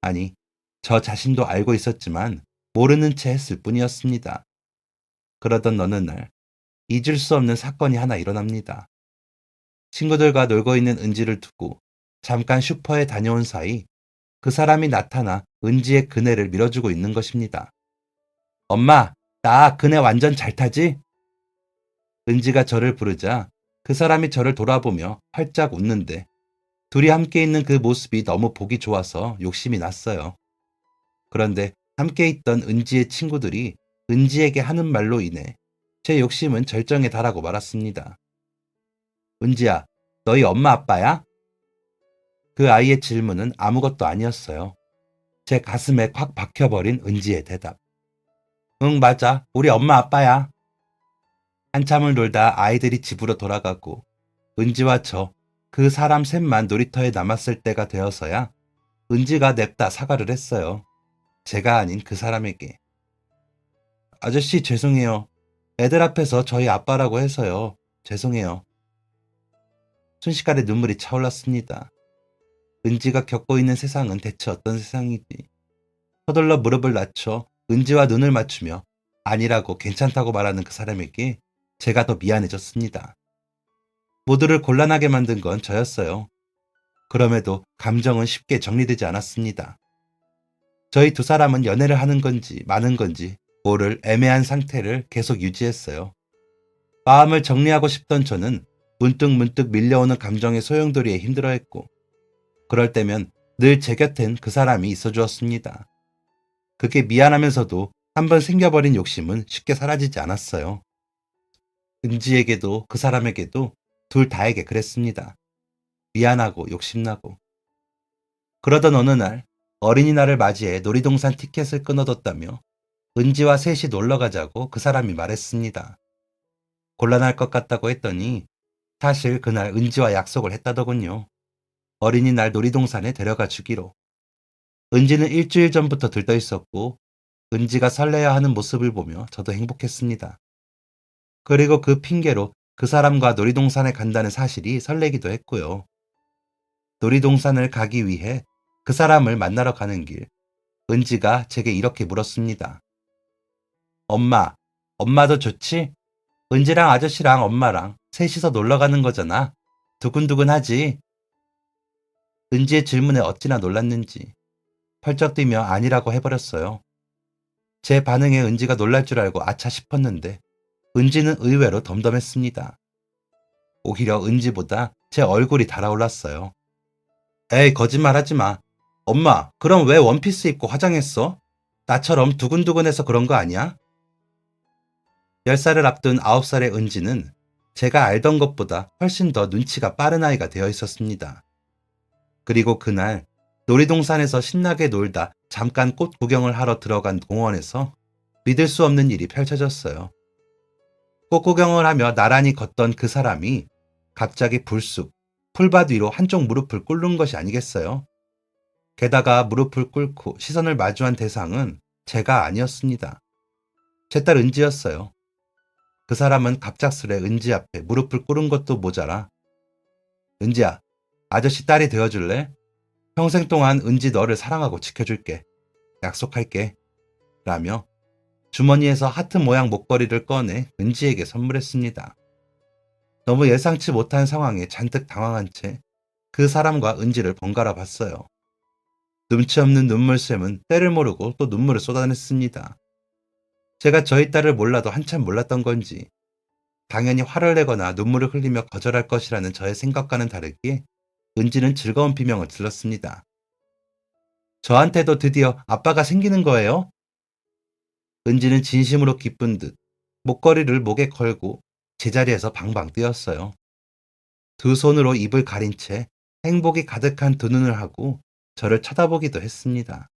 아니, 저 자신도 알고 있었지만 모르는 채 했을 뿐이었습니다. 그러던 어느 날 잊을 수 없는 사건이 하나 일어납니다. 친구들과 놀고 있는 은지를 두고 잠깐 슈퍼에 다녀온 사이 그 사람이 나타나 은지의 그네를 밀어주고 있는 것입니다. 엄마, 나 그네 완전 잘 타지? 은지가 저를 부르자 그 사람이 저를 돌아보며 활짝 웃는데 둘이 함께 있는 그 모습이 너무 보기 좋아서 욕심이 났어요. 그런데 함께 있던 은지의 친구들이 은지에게 하는 말로 인해 제 욕심은 절정에 달하고 말았습니다. 은지야, 너희 엄마 아빠야? 그 아이의 질문은 아무것도 아니었어요. 제 가슴에 콱 박혀버린 은지의 대답. 응, 맞아. 우리 엄마 아빠야. 한참을 놀다 아이들이 집으로 돌아가고 은지와 저, 그 사람 셋만 놀이터에 남았을 때가 되어서야 은지가 냅다 사과를 했어요. 제가 아닌 그 사람에게. 아저씨 죄송해요. 애들 앞에서 저희 아빠라고 해서요. 죄송해요. 순식간에 눈물이 차올랐습니다. 은지가 겪고 있는 세상은 대체 어떤 세상이지? 서둘러 무릎을 낮춰 은지와 눈을 맞추며 아니라고 괜찮다고 말하는 그 사람에게 제가 더 미안해졌습니다. 모두를 곤란하게 만든 건 저였어요. 그럼에도 감정은 쉽게 정리되지 않았습니다. 저희 두 사람은 연애를 하는 건지 마는 건지 모를 애매한 상태를 계속 유지했어요. 마음을 정리하고 싶던 저는 문득문득 밀려오는 감정의 소용돌이에 힘들어했고, 그럴 때면 늘 제 곁엔 그 사람이 있어 주었습니다. 그게 미안하면서도 한번 생겨버린 욕심은 쉽게 사라지지 않았어요. 은지에게도 그 사람에게도 둘 다에게 그랬습니다. 미안하고 욕심나고. 그러던 어느 날 어린이날을 맞이해 놀이동산 티켓을 끊어뒀다며 은지와 셋이 놀러 가자고 그 사람이 말했습니다. 곤란할 것 같다고 했더니 사실 그날 은지와 약속을 했다더군요. 어린이날 놀이동산에 데려가 주기로. 은지는 일주일 전부터 들떠 있었고 은지가 설레어 하는 모습을 보며 저도 행복했습니다. 그리고 그 핑계로 그 사람과 놀이동산에 간다는 사실이 설레기도 했고요. 놀이동산을 가기 위해 그 사람을 만나러 가는 길, 은지가 제게 이렇게 물었습니다. 엄마, 엄마도 좋지? 은지랑 아저씨랑 엄마랑 셋이서 놀러 가는 거잖아. 두근두근하지? 은지의 질문에 어찌나 놀랐는지 펄쩍 뛰며 아니라고 해버렸어요. 제 반응에 은지가 놀랄 줄 알고 아차 싶었는데 은지는 의외로 덤덤했습니다. 오히려 은지보다 제 얼굴이 달아올랐어요. 에이, 거짓말하지 마. 엄마, 그럼 왜 원피스 입고 화장했어? 나처럼 두근두근해서 그런 거 아니야? 10살을 앞둔 9살의 은지는 제가 알던 것보다 훨씬 더 눈치가 빠른 아이가 되어 있었습니다. 그리고 그날 놀이동산에서 신나게 놀다 잠깐 꽃 구경을 하러 들어간 공원에서 믿을 수 없는 일이 펼쳐졌어요. 꽃 구경을 하며 나란히 걷던 그 사람이 갑자기 불쑥 풀밭 위로 한쪽 무릎을 꿇는 것이 아니겠어요? 게다가 무릎을 꿇고 시선을 마주한 대상은 제가 아니었습니다. 제 딸 은지였어요. 그 사람은 갑작스레 은지 앞에 무릎을 꿇은 것도 모자라 은지야, 아저씨 딸이 되어줄래? 평생 동안 은지 너를 사랑하고 지켜줄게. 약속할게. 라며 주머니에서 하트 모양 목걸이를 꺼내 은지에게 선물했습니다. 너무 예상치 못한 상황에 잔뜩 당황한 채 그 사람과 은지를 번갈아 봤어요. 눈치 없는 눈물샘은 때를 모르고 또 눈물을 쏟아냈습니다. 제가 저희 딸을 몰라도 한참 몰랐던 건지 당연히 화를 내거나 눈물을 흘리며 거절할 것이라는 저의 생각과는 다르게 은지는 즐거운 비명을 질렀습니다. 저한테도 드디어 아빠가 생기는 거예요? 은지는 진심으로 기쁜 듯 목걸이를 목에 걸고 제자리에서 방방 뛰었어요. 두 손으로 입을 가린 채 행복이 가득한 두 눈을 하고 저를 쳐다보기도 했습니다.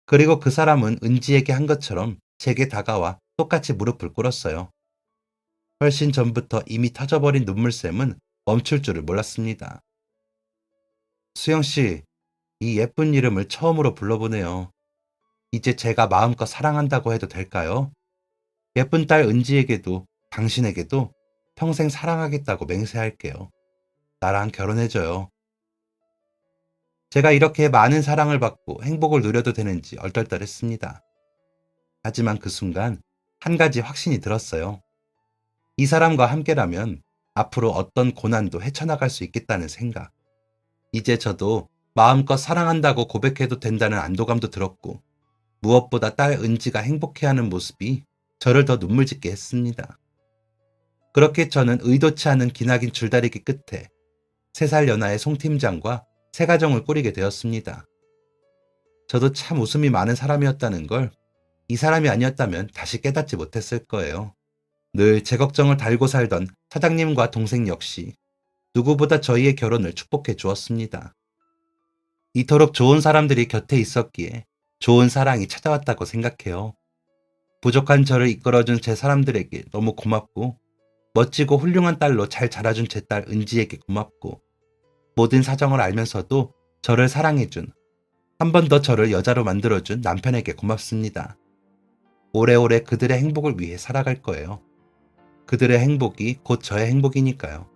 그리고 그 사람은 은지에게 한 것처럼 제게 다가와 똑같이 무릎을 꿇었어요. 훨씬 전부터 이미 터져버린 눈물샘은 멈출 줄을 몰랐습니다. 수영씨, 이 예쁜 이름을 처음으로 불러보네요. 이제 제가 마음껏 사랑한다고 해도 될까요? 예쁜 딸 은지에게도 당신에게도 평생 사랑하겠다고 맹세할게요. 나랑 결혼해줘요. 제가 이렇게 많은 사랑을 받고 행복을 누려도 되는지 얼떨떨했습니다. 하지만 그 순간 한 가지 확신이 들었어요. 이 사람과 함께라면 앞으로 어떤 고난도 헤쳐나갈 수 있겠다는 생각. 이제 저도 마음껏 사랑한다고 고백해도 된다는 안도감도 들었고 무엇보다 딸 은지가 행복해하는 모습이 저를 더 눈물짓게 했습니다. 그렇게 저는 의도치 않은 기나긴 줄다리기 끝에 3살 연하의 송 팀장과 새 가정을 꾸리게 되었습니다. 저도 참 웃음이 많은 사람이었다는 걸 이 사람이 아니었다면 다시 깨닫지 못했을 거예요. 늘 제 걱정을 달고 살던 사장님과 동생 역시 누구보다 저희의 결혼을 축복해 주었습니다. 이토록 좋은 사람들이 곁에 있었기에 좋은 사랑이 찾아왔다고 생각해요. 부족한 저를 이끌어준 제 사람들에게 너무 고맙고 멋지고 훌륭한 딸로 잘 자라준 제 딸 은지에게 고맙고 모든 사정을 알면서도 저를 사랑해준 한 번 더 저를 여자로 만들어준 남편에게 고맙습니다. 오래오래 그들의 행복을 위해 살아갈 거예요. 그들의 행복이 곧 저의 행복이니까요.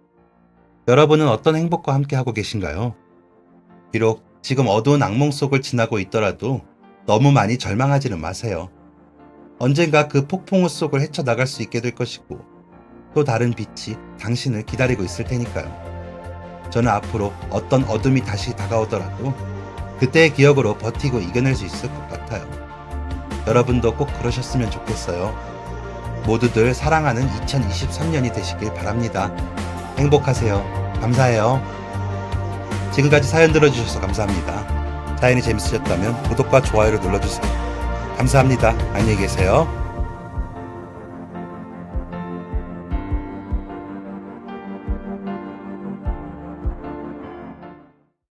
여러분은 어떤 행복과 함께 하고 계신가요? 비록 지금 어두운 악몽 속을 지나고 있더라도 너무 많이 절망하지는 마세요. 언젠가 그 폭풍우 속을 헤쳐나갈 수 있게 될 것이고 또 다른 빛이 당신을 기다리고 있을 테니까요. 저는 앞으로 어떤 어둠이 다시 다가오더라도 그때의 기억으로 버티고 이겨낼 수 있을 것 같아요. 여러분도 꼭 그러셨으면 좋겠어요. 모두들 사랑하는 2023년이 되시길 바랍니다. 행복하세요. 감사해요. 지금까지 사연 들어주셔서 감사합니다. 사연이 재밌으셨다면 구독과 좋아요를 눌러주세요. 감사합니다. 안녕히 계세요.